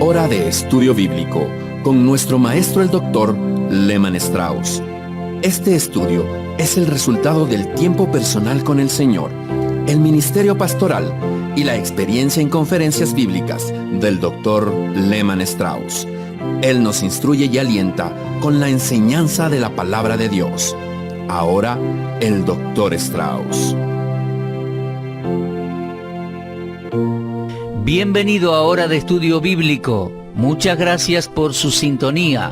Hora de Estudio Bíblico con nuestro maestro el Dr. Lehman Strauss. Este estudio es el resultado del tiempo personal con el Señor, el ministerio pastoral y la experiencia en conferencias bíblicas del Dr. Lehman Strauss. Él nos instruye y alienta con la enseñanza de la palabra de Dios. Ahora, el Dr. Strauss. Bienvenido a Hora de Estudio Bíblico. Muchas gracias por su sintonía.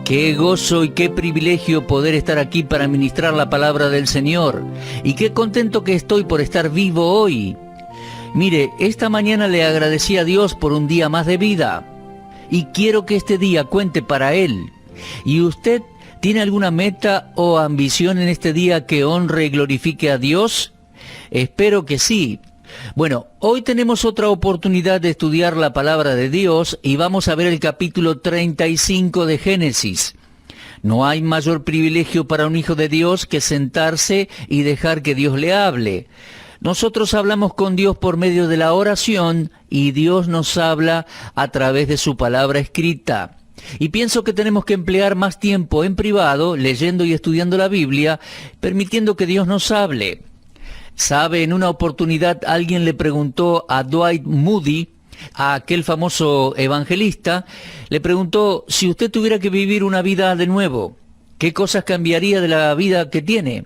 Qué gozo y qué privilegio poder estar aquí para ministrar la palabra del Señor. Y qué contento que estoy por estar vivo hoy. Mire, esta mañana le agradecí a Dios por un día más de vida. Y quiero que este día cuente para Él. ¿Y usted tiene alguna meta o ambición en este día que honre y glorifique a Dios? Espero que sí. Bueno, hoy tenemos otra oportunidad de estudiar la palabra de Dios y vamos a ver el capítulo 35 de Génesis. No hay mayor privilegio para un hijo de Dios que sentarse y dejar que Dios le hable. Nosotros hablamos con Dios por medio de la oración y Dios nos habla a través de su palabra escrita. Y pienso que tenemos que emplear más tiempo en privado, leyendo y estudiando la Biblia, permitiendo que Dios nos hable. ¿Sabe? En una oportunidad alguien le preguntó a Dwight Moody, a aquel famoso evangelista, le preguntó, si usted tuviera que vivir una vida de nuevo, ¿qué cosas cambiaría de la vida que tiene?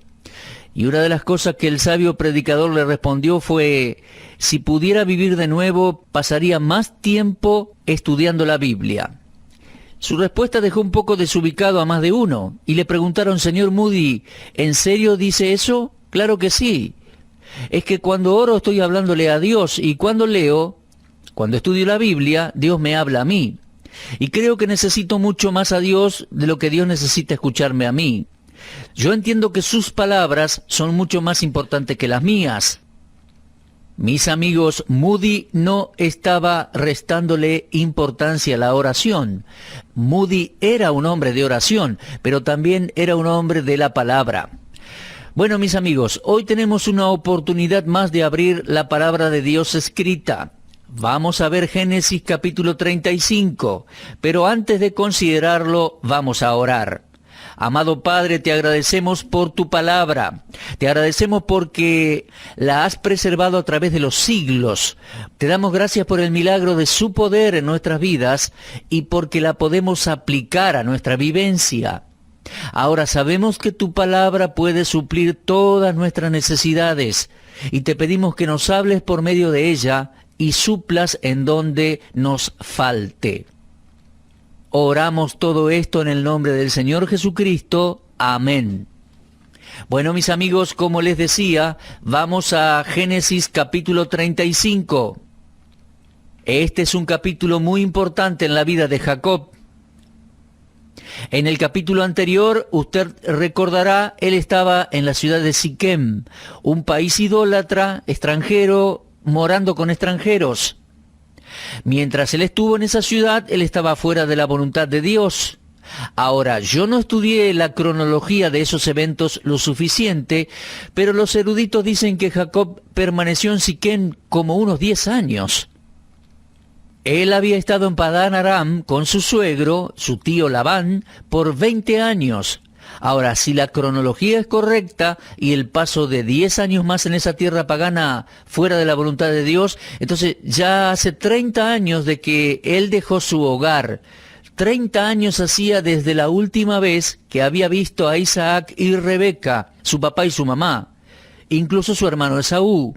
Y una de las cosas que el sabio predicador le respondió fue, si pudiera vivir de nuevo, pasaría más tiempo estudiando la Biblia. Su respuesta dejó un poco desubicado a más de uno, y le preguntaron, señor Moody, ¿en serio dice eso? Claro que sí. Es que cuando oro estoy hablándole a Dios y cuando leo, cuando estudio la Biblia, Dios me habla a mí. Y creo que necesito mucho más a Dios de lo que Dios necesita escucharme a mí. Yo entiendo que sus palabras son mucho más importantes que las mías. Mis amigos, Moody no estaba restándole importancia a la oración. Moody era un hombre de oración, pero también era un hombre de la palabra. Bueno, mis amigos, hoy tenemos una oportunidad más de abrir la palabra de Dios escrita. Vamos a ver Génesis capítulo 35, pero antes de considerarlo, vamos a orar. Amado Padre, te agradecemos por tu palabra. Te agradecemos porque la has preservado a través de los siglos. Te damos gracias por el milagro de su poder en nuestras vidas y porque la podemos aplicar a nuestra vivencia. Ahora sabemos que tu palabra puede suplir todas nuestras necesidades y te pedimos que nos hables por medio de ella y suplas en donde nos falte. Oramos todo esto en el nombre del Señor Jesucristo. Amén. Bueno, mis amigos, como les decía, vamos a Génesis capítulo 35. Este es un capítulo muy importante en la vida de Jacob. En el capítulo anterior, usted recordará, él estaba en la ciudad de Siquem, un país idólatra, extranjero, morando con extranjeros. Mientras él estuvo en esa ciudad, él estaba fuera de la voluntad de Dios. Ahora, yo no estudié la cronología de esos eventos lo suficiente, pero los eruditos dicen que Jacob permaneció en Siquem como unos 10 años. Él había estado en Padán Aram con su suegro, su tío Labán, por 20 años. Ahora, si la cronología es correcta y el paso de 10 años más en esa tierra pagana fuera de la voluntad de Dios, entonces ya hace 30 años de que él dejó su hogar. 30 años hacía desde la última vez que había visto a Isaac y Rebeca, su papá y su mamá, incluso su hermano Esaú.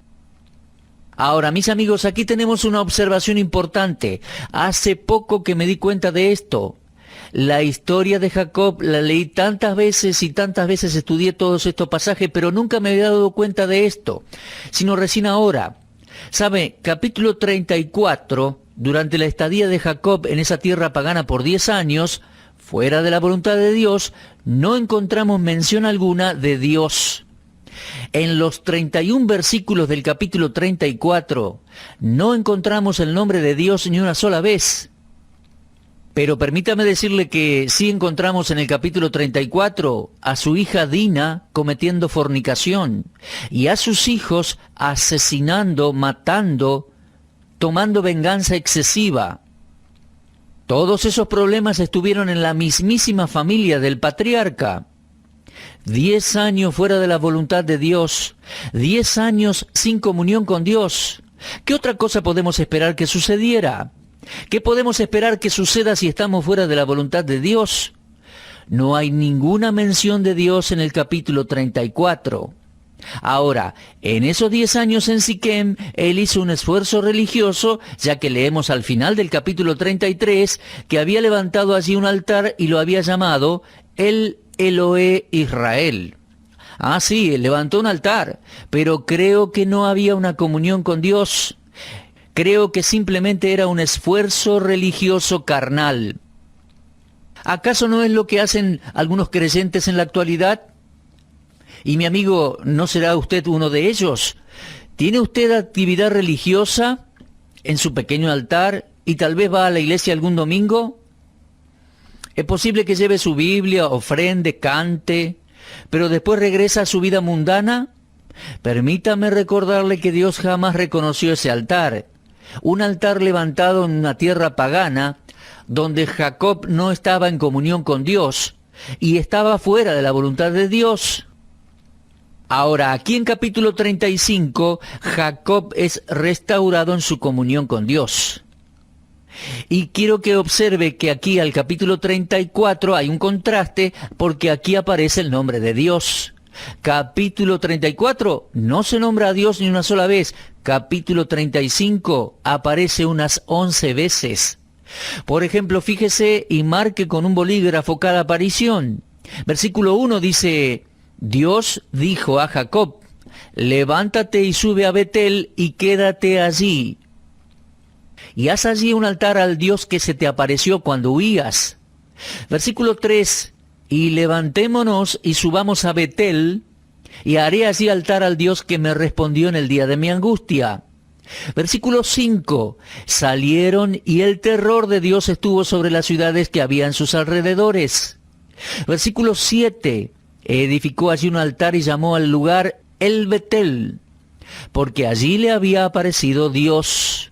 Ahora, mis amigos, aquí tenemos una observación importante. Hace poco que me di cuenta de esto. La historia de Jacob la leí tantas veces y tantas veces estudié todos estos pasajes, pero nunca me había dado cuenta de esto, sino recién ahora. ¿Sabe? Capítulo 34, durante la estadía de Jacob en esa tierra pagana por 10 años, fuera de la voluntad de Dios, no encontramos mención alguna de Dios. En los 31 versículos del capítulo 34 no encontramos el nombre de Dios ni una sola vez. Pero permítame decirle que sí encontramos en el capítulo 34 a su hija Dina cometiendo fornicación y a sus hijos asesinando, matando, tomando venganza excesiva. Todos esos problemas estuvieron en la mismísima familia del patriarca. 10 años fuera de la voluntad de Dios, 10 años sin comunión con Dios. ¿Qué otra cosa podemos esperar que sucediera? ¿Qué podemos esperar que suceda si estamos fuera de la voluntad de Dios? No hay ninguna mención de Dios en el capítulo 34. Ahora, en esos 10 años en Siquem, él hizo un esfuerzo religioso, ya que leemos al final del capítulo 33 que había levantado allí un altar y lo había llamado el Elohe Israel. Ah, sí, él levantó un altar, pero creo que no había una comunión con Dios. Creo que simplemente era un esfuerzo religioso carnal. ¿Acaso no es lo que hacen algunos creyentes en la actualidad? Y mi amigo, ¿no será usted uno de ellos? ¿Tiene usted actividad religiosa en su pequeño altar y tal vez va a la iglesia algún domingo? Es posible que lleve su Biblia, ofrende, cante, pero después regresa a su vida mundana. Permítame recordarle que Dios jamás reconoció ese altar. Un altar levantado en una tierra pagana, donde Jacob no estaba en comunión con Dios y estaba fuera de la voluntad de Dios. Ahora, aquí en capítulo 35, Jacob es restaurado en su comunión con Dios. Y quiero que observe que aquí al capítulo 34 hay un contraste porque aquí aparece el nombre de Dios. Capítulo 34 no se nombra a Dios ni una sola vez. Capítulo 35 aparece unas 11 veces. Por ejemplo, fíjese y marque con un bolígrafo cada aparición. Versículo 1 dice: Dios dijo a Jacob, levántate y sube a Betel y quédate allí. Y haz allí un altar al Dios que se te apareció cuando huías. Versículo 3, y levantémonos y subamos a Betel, y haré allí altar al Dios que me respondió en el día de mi angustia. Versículo 5, salieron y el terror de Dios estuvo sobre las ciudades que había en sus alrededores. Versículo 7, edificó allí un altar y llamó al lugar El Betel, porque allí le había aparecido Dios.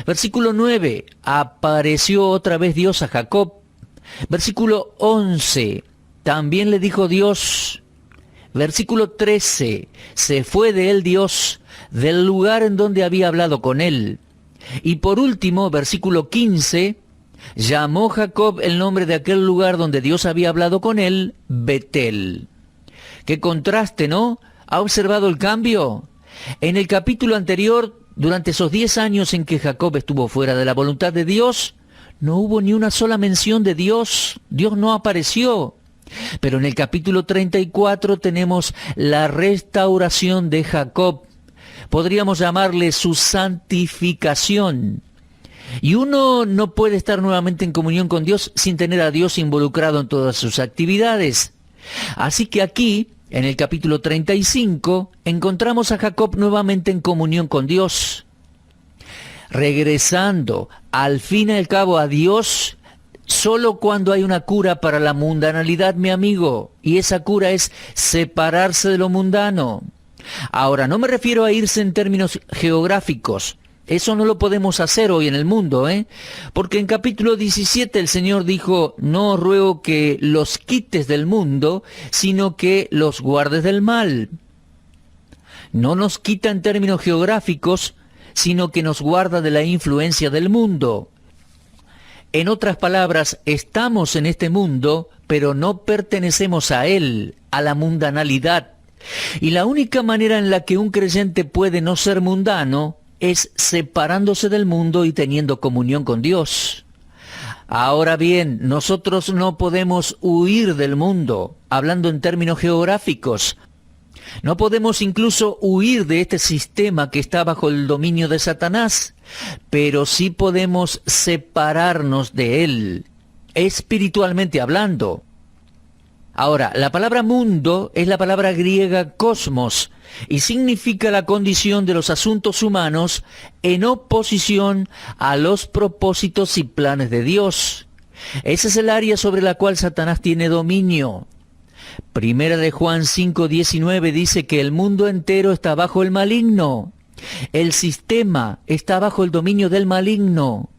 Versículo 9, apareció otra vez Dios a Jacob. Versículo 11, también le dijo Dios. Versículo 13, se fue de él Dios del lugar en donde había hablado con él. Y por último, versículo 15, llamó Jacob el nombre de aquel lugar donde Dios había hablado con él, Betel. ¡Qué contraste!, ¿no? ¿Ha observado el cambio? En el capítulo anterior, durante esos 10 años en que Jacob estuvo fuera de la voluntad de Dios, no hubo ni una sola mención de Dios. Dios no apareció. Pero en el capítulo 34 tenemos la restauración de Jacob. Podríamos llamarle su santificación. Y uno no puede estar nuevamente en comunión con Dios sin tener a Dios involucrado en todas sus actividades. Así que aquí, en el capítulo 35, encontramos a Jacob nuevamente en comunión con Dios, regresando al fin y al cabo a Dios solo cuando hay una cura para la mundanalidad, mi amigo, y esa cura es separarse de lo mundano. Ahora, no me refiero a irse en términos geográficos. Eso no lo podemos hacer hoy en el mundo, porque en capítulo 17 el Señor dijo, no os ruego que los quites del mundo, sino que los guardes del mal. No nos quita en términos geográficos, sino que nos guarda de la influencia del mundo. En otras palabras, estamos en este mundo, pero no pertenecemos a él, a la mundanalidad. Y la única manera en la que un creyente puede no ser mundano es separándose del mundo y teniendo comunión con Dios. Ahora bien, nosotros no podemos huir del mundo, hablando en términos geográficos. No podemos incluso huir de este sistema que está bajo el dominio de Satanás, pero sí podemos separarnos de él, espiritualmente hablando. Ahora, la palabra mundo es la palabra griega cosmos y significa la condición de los asuntos humanos en oposición a los propósitos y planes de Dios. Ese es el área sobre la cual Satanás tiene dominio. Primera de Juan 5:19 dice que el mundo entero está bajo el maligno. El sistema está bajo el dominio del maligno.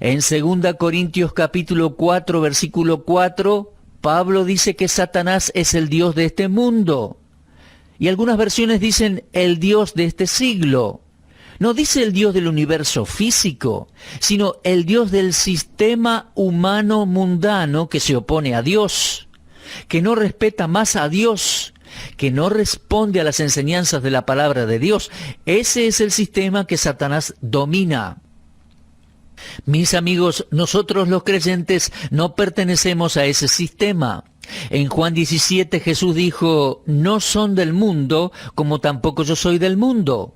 En 2 Corintios capítulo 4, versículo 4, Pablo dice que Satanás es el dios de este mundo. Y algunas versiones dicen el dios de este siglo. No dice el dios del universo físico, sino el dios del sistema humano mundano que se opone a Dios, que no respeta más a Dios, que no responde a las enseñanzas de la palabra de Dios. Ese es el sistema que Satanás domina. Mis amigos, nosotros los creyentes no pertenecemos a ese sistema. En Juan 17 Jesús dijo, no son del mundo, como tampoco yo soy del mundo.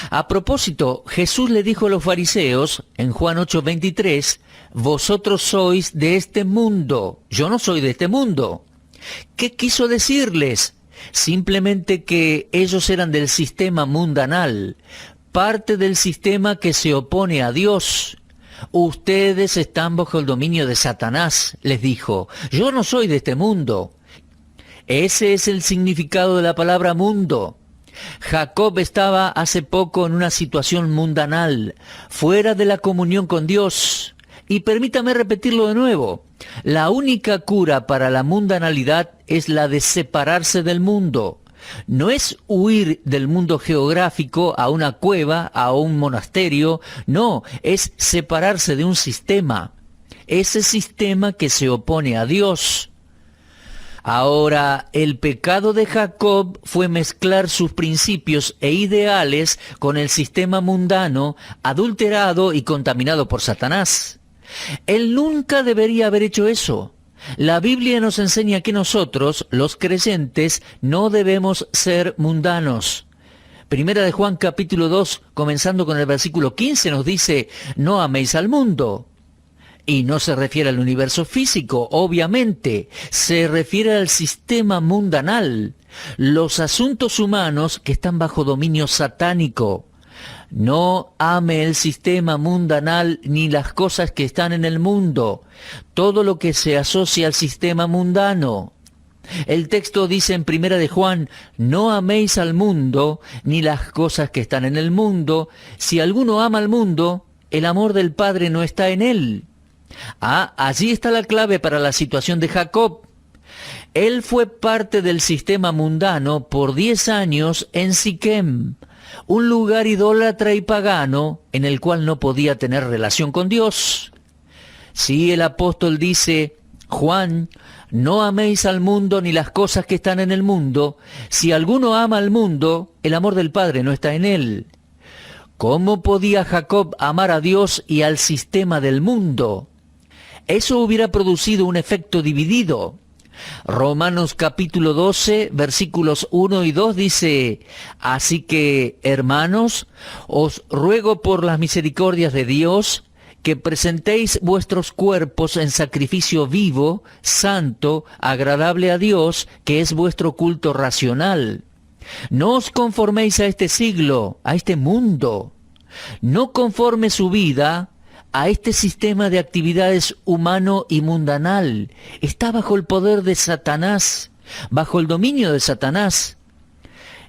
A propósito, Jesús le dijo a los fariseos, en Juan 8:23, vosotros sois de este mundo, yo no soy de este mundo. ¿Qué quiso decirles? Simplemente que ellos eran del sistema mundanal, parte del sistema que se opone a Dios. Ustedes están bajo el dominio de Satanás, les dijo. Yo no soy de este mundo. Ese es el significado de la palabra mundo. Jacob estaba hace poco en una situación mundanal, fuera de la comunión con Dios. Y permítame repetirlo de nuevo. La única cura para la mundanalidad es la de separarse del mundo. No es huir del mundo geográfico a una cueva, a un monasterio. No, es separarse de un sistema. Ese sistema que se opone a Dios. Ahora, el pecado de Jacob fue mezclar sus principios e ideales con el sistema mundano, adulterado y contaminado por Satanás. Él nunca debería haber hecho eso. La Biblia nos enseña que nosotros, los creyentes, no debemos ser mundanos. Primera de Juan capítulo 2, comenzando con el versículo 15, nos dice, no améis al mundo. Y no se refiere al universo físico, obviamente, se refiere al sistema mundanal, los asuntos humanos que están bajo dominio satánico. No ame el sistema mundanal ni las cosas que están en el mundo, todo lo que se asocia al sistema mundano. El texto dice en Primera de Juan, no améis al mundo ni las cosas que están en el mundo. Si alguno ama al mundo, el amor del Padre no está en él. Allí está la clave para la situación de Jacob. Él fue parte del sistema mundano por 10 años en Siquem, un lugar idólatra y pagano en el cual no podía tener relación con Dios. Sí, el apóstol dice, Juan, no améis al mundo ni las cosas que están en el mundo. Si alguno ama al mundo, el amor del Padre no está en él. ¿Cómo podía Jacob amar a Dios y al sistema del mundo? Eso hubiera producido un efecto dividido. Romanos capítulo 12, versículos 1 y 2 dice, así que, hermanos, os ruego por las misericordias de Dios, que presentéis vuestros cuerpos en sacrificio vivo, santo, agradable a Dios, que es vuestro culto racional. No os conforméis a este siglo, a este mundo. No conforme su vida a este sistema de actividades humano y mundanal. Está bajo el poder de Satanás, bajo el dominio de Satanás.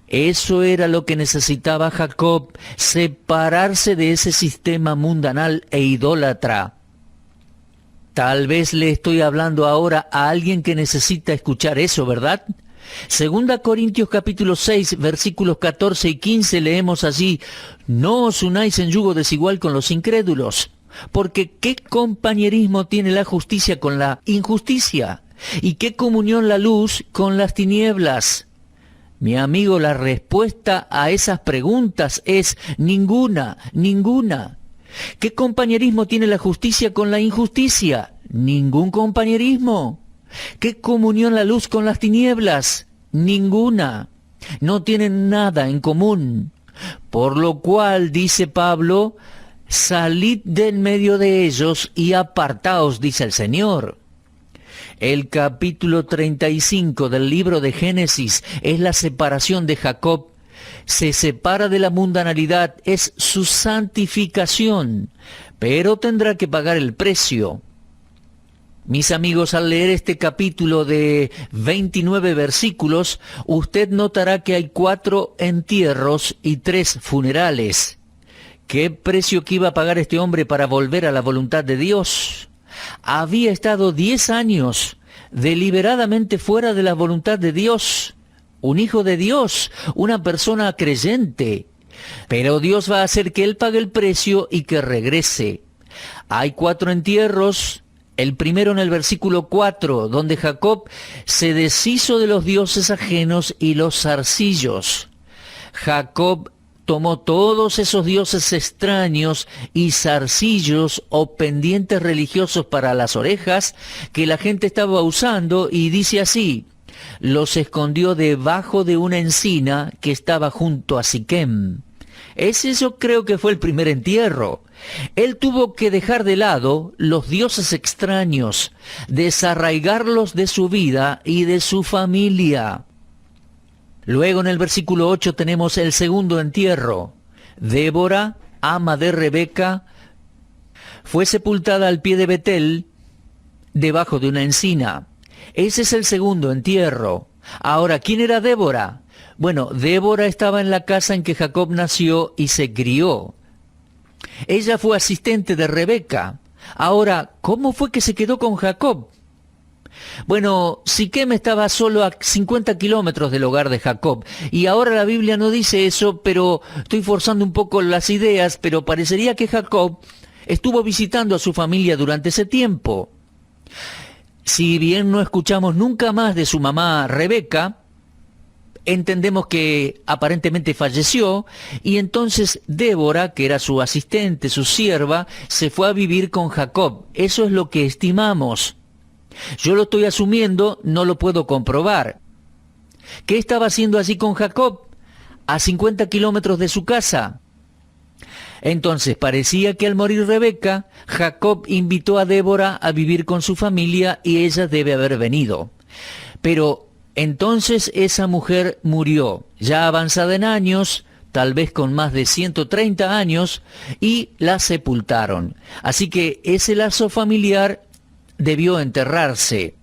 Eso era lo que necesitaba Jacob, separarse de ese sistema mundanal e idólatra. Tal vez le estoy hablando ahora a alguien que necesita escuchar eso, ¿verdad? 2 Corintios capítulo 6, versículos 14 y 15 leemos allí, no os unáis en yugo desigual con los incrédulos, porque ¿qué compañerismo tiene la justicia con la injusticia? ¿Y qué comunión la luz con las tinieblas? Mi amigo, la respuesta a esas preguntas es ninguna, ninguna. ¿Qué compañerismo tiene la justicia con la injusticia? Ningún compañerismo. ¿Qué comunión la luz con las tinieblas? Ninguna. No tienen nada en común. Por lo cual, dice Pablo, salid de en medio de ellos y apartaos, dice el Señor. El capítulo 35 del libro de Génesis es la separación de Jacob. Se separa de la mundanalidad, es su santificación, pero tendrá que pagar el precio. Mis amigos, al leer este capítulo de 29 versículos, usted notará que hay 4 entierros y 3 funerales. ¿Qué precio que iba a pagar este hombre para volver a la voluntad de Dios? Había estado 10 años deliberadamente fuera de la voluntad de Dios, un hijo de Dios, una persona creyente. Pero Dios va a hacer que él pague el precio y que regrese. Hay 4 entierros. El primero en el versículo 4, donde Jacob se deshizo de los dioses ajenos y los zarcillos. Jacob tomó todos esos dioses extraños y zarcillos o pendientes religiosos para las orejas que la gente estaba usando y dice así: los escondió debajo de una encina que estaba junto a Siquem. Ese yo creo que fue el primer entierro. Él tuvo que dejar de lado los dioses extraños, desarraigarlos de su vida y de su familia. Luego en el versículo 8 tenemos el segundo entierro. Débora, ama de Rebeca, fue sepultada al pie de Betel, debajo de una encina. Ese es el segundo entierro. Ahora, ¿quién era Débora? Bueno, Débora estaba en la casa en que Jacob nació y se crió. Ella fue asistente de Rebeca. Ahora, ¿cómo fue que se quedó con Jacob? Bueno, Siquem estaba solo a 50 kilómetros del hogar de Jacob. Y ahora la Biblia no dice eso, pero estoy forzando un poco las ideas, pero parecería que Jacob estuvo visitando a su familia durante ese tiempo. Si bien no escuchamos nunca más de su mamá Rebeca, entendemos que aparentemente falleció, y entonces Débora, que era su asistente, su sierva, se fue a vivir con Jacob. Eso es lo que estimamos. Yo lo estoy asumiendo, no lo puedo comprobar. ¿Qué estaba haciendo allí con Jacob? A 50 kilómetros de su casa. Entonces parecía que al morir Rebeca, Jacob invitó a Débora a vivir con su familia y ella debe haber venido. Pero entonces esa mujer murió, ya avanzada en años, tal vez con más de 130 años, y la sepultaron. Así que ese lazo familiar debió enterrarse.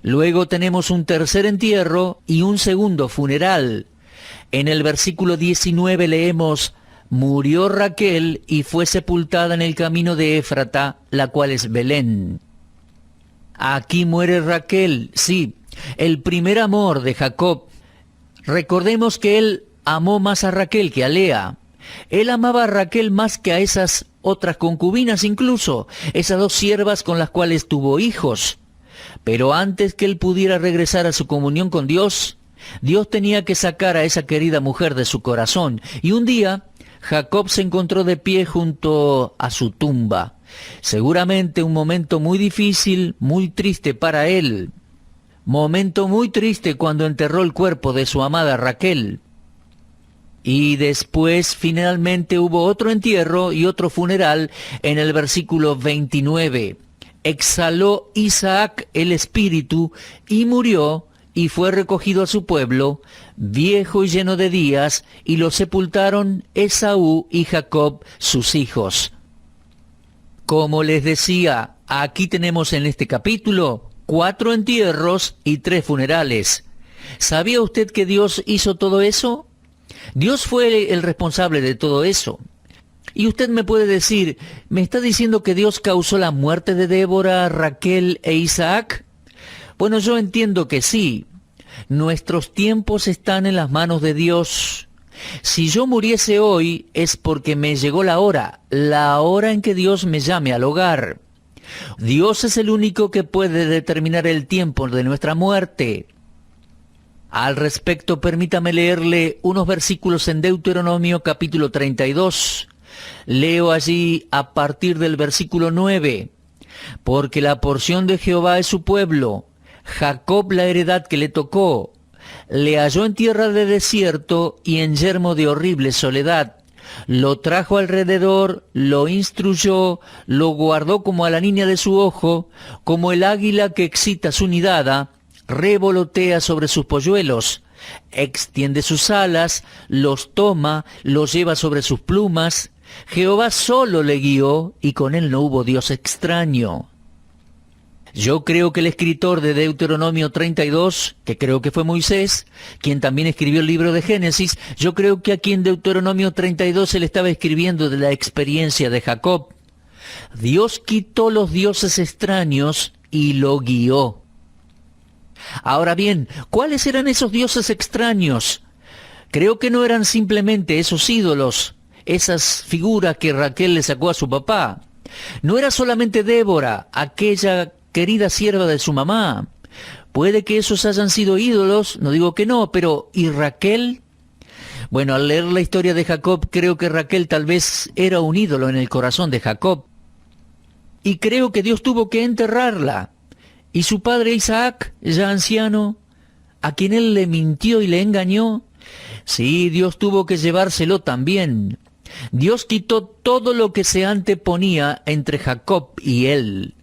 Luego tenemos un tercer entierro y un segundo funeral. En el versículo 19 leemos: murió Raquel y fue sepultada en el camino de Éfrata, la cual es Belén. Aquí muere Raquel, sí, el primer amor de Jacob. Recordemos que él amó más a Raquel que a Lea. Él amaba a Raquel más que a esas otras concubinas incluso, esas 2 siervas con las cuales tuvo hijos. Pero antes que él pudiera regresar a su comunión con Dios, Dios tenía que sacar a esa querida mujer de su corazón. Y un día Jacob se encontró de pie junto a su tumba. Seguramente un momento muy difícil, muy triste para él. Momento muy triste cuando enterró el cuerpo de su amada Raquel. Y después finalmente hubo otro entierro y otro funeral en el versículo 29. Exhaló Isaac el espíritu y murió, y fue recogido a su pueblo, viejo y lleno de días, y lo sepultaron Esaú y Jacob, sus hijos. Como les decía, aquí tenemos en este capítulo 4 entierros y 3 funerales. ¿Sabía usted que Dios hizo todo eso? Dios fue el responsable de todo eso. Y usted me puede decir, ¿me está diciendo que Dios causó la muerte de Débora, Raquel e Isaac? Bueno, yo entiendo que sí. Nuestros tiempos están en las manos de Dios. Si yo muriese hoy es porque me llegó la hora en que Dios me llame al hogar. Dios es el único que puede determinar el tiempo de nuestra muerte. Al respecto, permítame leerle unos versículos en Deuteronomio capítulo 32. Leo allí a partir del versículo 9. Porque la porción de Jehová es su pueblo, Jacob la heredad que le tocó. Le halló en tierra de desierto y en yermo de horrible soledad. Lo trajo alrededor, lo instruyó, lo guardó como a la niña de su ojo, como el águila que excita su nidada, revolotea sobre sus polluelos, extiende sus alas, los toma, los lleva sobre sus plumas. Jehová solo le guió, y con él no hubo Dios extraño. Yo creo que el escritor de Deuteronomio 32, que creo que fue Moisés, quien también escribió el libro de Génesis, yo creo que aquí en Deuteronomio 32 él estaba escribiendo de la experiencia de Jacob. Dios quitó los dioses extraños y lo guió. Ahora bien, ¿cuáles eran esos dioses extraños? Creo que no eran simplemente esos ídolos, esas figuras que Raquel le sacó a su papá. No era solamente Débora, aquella querida sierva de su mamá. Puede que esos hayan sido ídolos, no digo que no, pero ¿y Raquel? Bueno, al leer la historia de Jacob, creo que Raquel tal vez era un ídolo en el corazón de Jacob. Y creo que Dios tuvo que enterrarla. Y su padre Isaac, ya anciano, a quien él le mintió y le engañó, sí, Dios tuvo que llevárselo también. Dios quitó todo lo que se anteponía entre Jacob y él.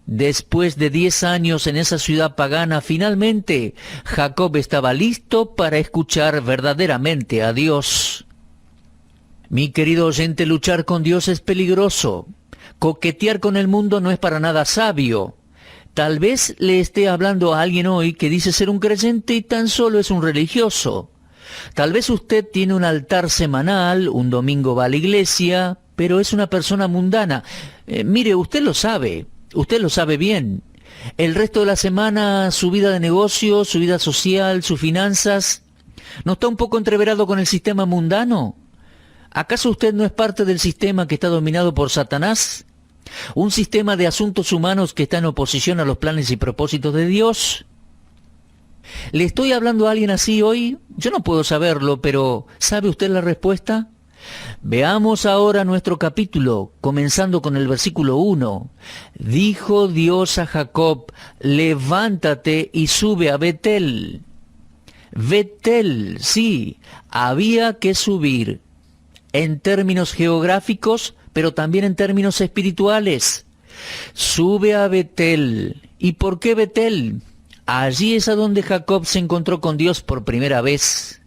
Después de 10 años en esa ciudad pagana, finalmente Jacob estaba listo para escuchar verdaderamente a Dios. Mi querido oyente, luchar con Dios es peligroso. Coquetear con el mundo no es para nada sabio. Tal vez le esté hablando a alguien hoy que dice ser un creyente y tan solo es un religioso. Tal vez usted tiene un altar semanal, un domingo va a la iglesia, pero es una persona mundana. Mire, usted lo sabe bien. El resto de la semana, su vida de negocio, su vida social, sus finanzas, ¿no está un poco entreverado con el sistema mundano? ¿Acaso usted no es parte del sistema que está dominado por Satanás? ¿Un sistema de asuntos humanos que está en oposición a los planes y propósitos de Dios? ¿Le estoy hablando a alguien así hoy? Yo no puedo saberlo, pero ¿sabe usted la respuesta? Veamos ahora nuestro capítulo, comenzando con el versículo 1. Dijo Dios a Jacob, levántate y sube a Betel. Betel, sí, había que subir. En términos geográficos, pero también en términos espirituales. Sube a Betel. ¿Y por qué Betel? Allí es a donde Jacob se encontró con Dios por primera vez.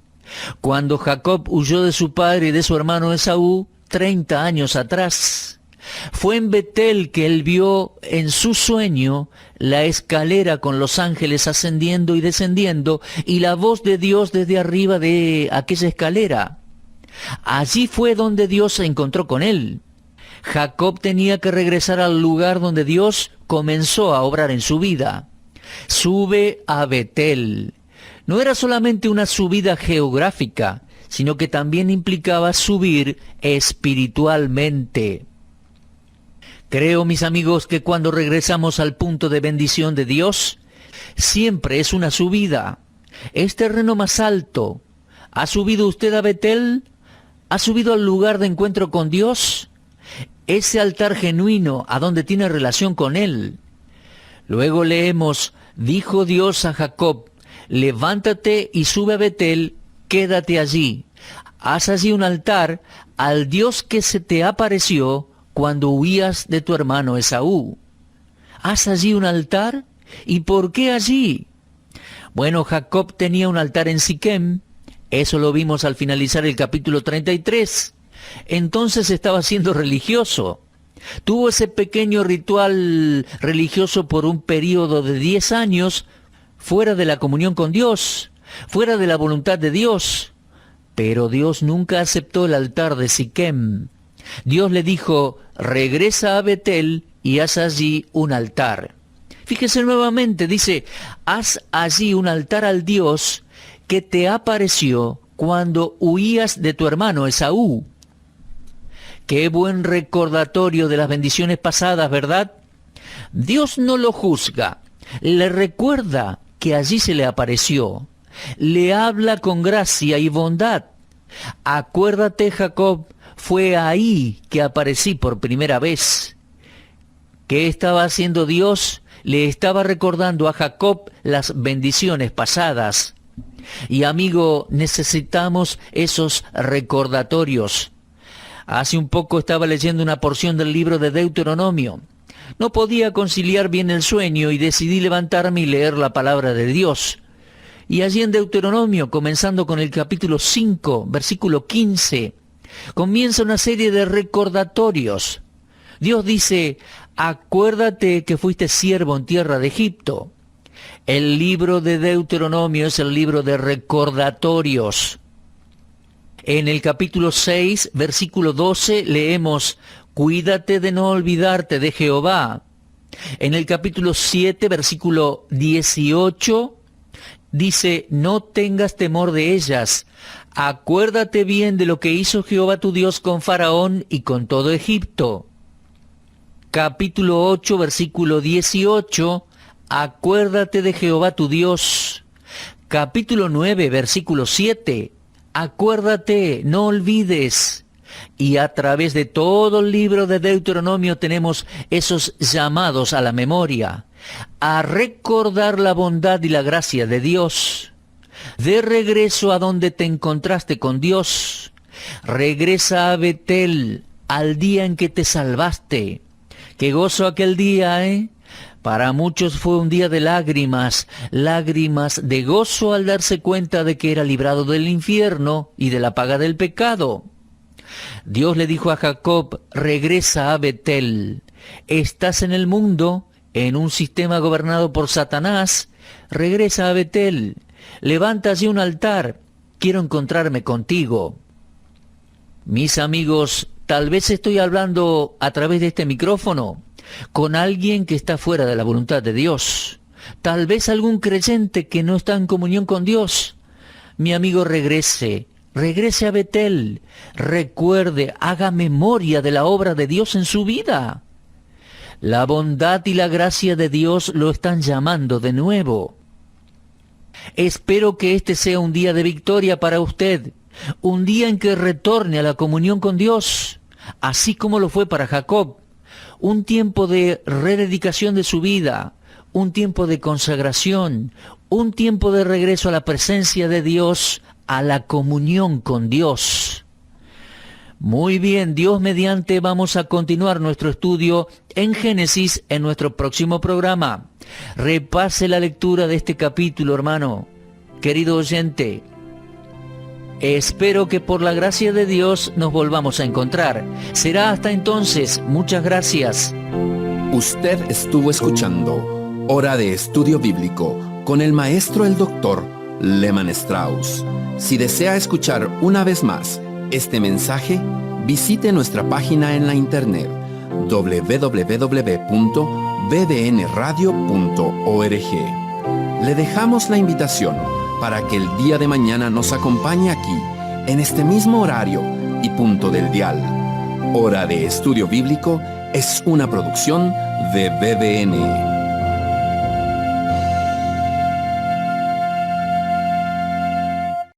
Cuando Jacob huyó de su padre y de su hermano Esaú, 30 años atrás. Fue en Betel que él vio en su sueño la escalera con los ángeles ascendiendo y descendiendo y la voz de Dios desde arriba de aquella escalera. Allí fue donde Dios se encontró con él. Jacob tenía que regresar al lugar donde Dios comenzó a obrar en su vida. Sube a Betel. No era solamente una subida geográfica, sino que también implicaba subir espiritualmente. Creo, mis amigos, que cuando regresamos al punto de bendición de Dios, siempre es una subida. Es terreno más alto. ¿Ha subido usted a Betel? ¿Ha subido al lugar de encuentro con Dios? Ese altar genuino a donde tiene relación con Él. Luego leemos, dijo Dios a Jacob, levántate y sube a Betel, quédate allí. Haz allí un altar al Dios que se te apareció cuando huías de tu hermano Esaú. ¿Haz allí un altar? ¿Y por qué allí? Bueno, Jacob tenía un altar en Siquem. Eso lo vimos al finalizar el capítulo 33. Entonces estaba siendo religioso. Tuvo ese pequeño ritual religioso por un periodo de 10 años, fuera de la comunión con Dios, fuera de la voluntad de Dios. Pero Dios nunca aceptó el altar de Siquem. Dios le dijo, regresa a Betel y haz allí un altar. Fíjese nuevamente, dice, haz allí un altar al Dios que te apareció cuando huías de tu hermano Esaú. Qué buen recordatorio de las bendiciones pasadas, ¿verdad? Dios no lo juzga, le recuerda que allí se le apareció, le habla con gracia y bondad. Acuérdate, Jacob, fue ahí que aparecí por primera vez. ¿Qué estaba haciendo Dios? Le estaba recordando a Jacob las bendiciones pasadas. Y amigo, necesitamos esos recordatorios. Hace un poco estaba leyendo una porción del libro de Deuteronomio. No podía conciliar bien el sueño y decidí levantarme y leer la palabra de Dios. Y allí en Deuteronomio, comenzando con el capítulo 5, versículo 15, comienza una serie de recordatorios. Dios dice, Acuérdate que fuiste siervo en tierra de Egipto. El libro de Deuteronomio es el libro de recordatorios. En el capítulo 6, versículo 12, leemos: cuídate de no olvidarte de Jehová. En el capítulo 7, versículo 18, dice: no tengas temor de ellas. Acuérdate bien de lo que hizo Jehová tu Dios con Faraón y con todo Egipto. Capítulo 8, versículo 18, acuérdate de Jehová tu Dios. Capítulo 9, versículo 7, acuérdate, no olvides. Y a través de todo el libro de Deuteronomio tenemos esos llamados a la memoria, a recordar la bondad y la gracia de Dios. De regreso a donde te encontraste con Dios. Regresa a Betel, al día en que te salvaste. Qué gozo aquel día, ¿eh? Para muchos fue un día de lágrimas, lágrimas de gozo al darse cuenta de que era librado del infierno y de la paga del pecado. Dios le dijo a Jacob: regresa a Betel. Estás en el mundo, en un sistema gobernado por Satanás. Regresa a Betel. Levanta allí un altar. Quiero encontrarme contigo. Mis amigos, tal vez estoy hablando a través de este micrófono con alguien que está fuera de la voluntad de Dios. Tal vez algún creyente que no está en comunión con Dios. Mi amigo, regrese a Betel. Recuerde, haga memoria de la obra de Dios en su vida. La bondad y la gracia de Dios lo están llamando de nuevo. Espero que este sea un día de victoria para usted, un día en que retorne a la comunión con Dios, así como lo fue para Jacob. Un tiempo de rededicación de su vida, un tiempo de consagración, un tiempo de regreso a la presencia de Dios, a la comunión con Dios. Muy bien, Dios mediante, vamos a continuar nuestro estudio en Génesis en nuestro próximo programa. Repase la lectura de este capítulo, hermano, querido oyente. Espero que por la gracia de Dios nos volvamos a encontrar. Será hasta entonces. Muchas gracias. Usted estuvo escuchando Hora de Estudio Bíblico con el maestro el doctor Lehman Strauss. Si desea escuchar una vez más este mensaje, visite nuestra página en la internet www.bbnradio.org. Le dejamos la invitación para que el día de mañana nos acompañe aquí, en este mismo horario y punto del dial. Hora de Estudio Bíblico es una producción de BBN.